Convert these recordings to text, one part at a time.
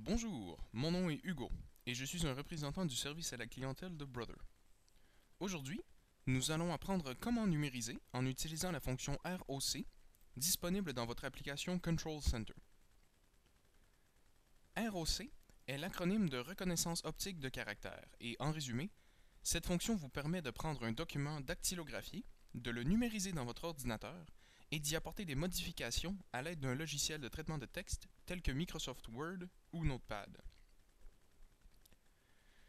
Bonjour, mon nom est Hugo et je suis un représentant du service à la clientèle de Brother. Aujourd'hui, nous allons apprendre comment numériser en utilisant la fonction ROC disponible dans votre application Control Center. ROC est l'acronyme de reconnaissance optique de caractères et en résumé, cette fonction vous permet de prendre un document dactylographié, de le numériser dans votre ordinateur et d'y apporter des modifications à l'aide d'un logiciel de traitement de texte tel que Microsoft Word ou Notepad.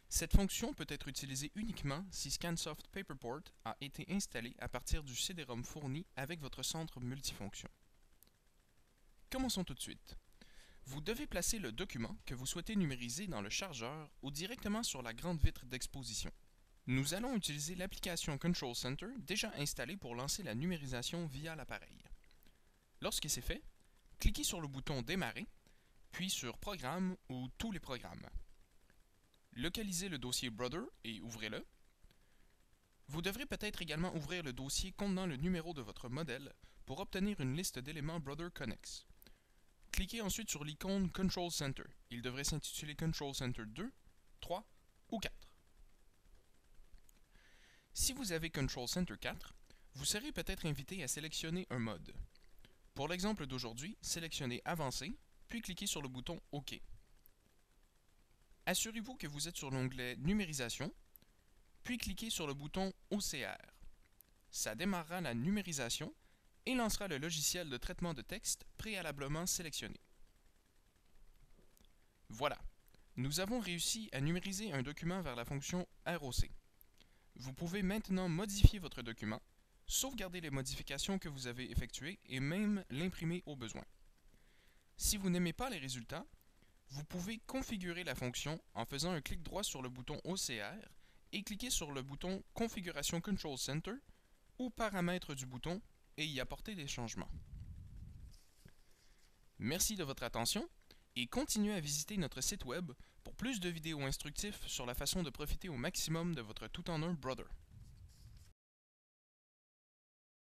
Cette fonction peut être utilisée uniquement si Scansoft Paperport a été installé à partir du CD-ROM fourni avec votre centre multifonction. Commençons tout de suite. Vous devez placer le document que vous souhaitez numériser dans le chargeur ou directement sur la grande vitre d'exposition. Nous allons utiliser l'application Control Center déjà installée pour lancer la numérisation via l'appareil. Lorsque c'est fait, cliquez sur le bouton Démarrer, puis sur Programme ou Tous les programmes. Localisez le dossier Brother et ouvrez-le. Vous devrez peut-être également ouvrir le dossier contenant le numéro de votre modèle pour obtenir une liste d'éléments Brother Connex. Cliquez ensuite sur l'icône Control Center. Il devrait s'intituler Control Center 2, 3 ou 4. Si vous avez Control Center 4, vous serez peut-être invité à sélectionner un mode. Pour l'exemple d'aujourd'hui, sélectionnez Avancé, puis cliquez sur le bouton OK. Assurez-vous que vous êtes sur l'onglet Numérisation, puis cliquez sur le bouton OCR. Ça démarrera la numérisation et lancera le logiciel de traitement de texte préalablement sélectionné. Voilà, nous avons réussi à numériser un document vers la fonction ROC. Vous pouvez maintenant modifier votre document, sauvegarder les modifications que vous avez effectuées et même l'imprimer au besoin. Si vous n'aimez pas les résultats, vous pouvez configurer la fonction en faisant un clic droit sur le bouton OCR et cliquer sur le bouton Configuration Control Center ou Paramètres du bouton et y apporter des changements. Merci de votre attention et continuez à visiter notre site web pour plus de vidéos instructives sur la façon de profiter au maximum de votre tout-en-un Brother.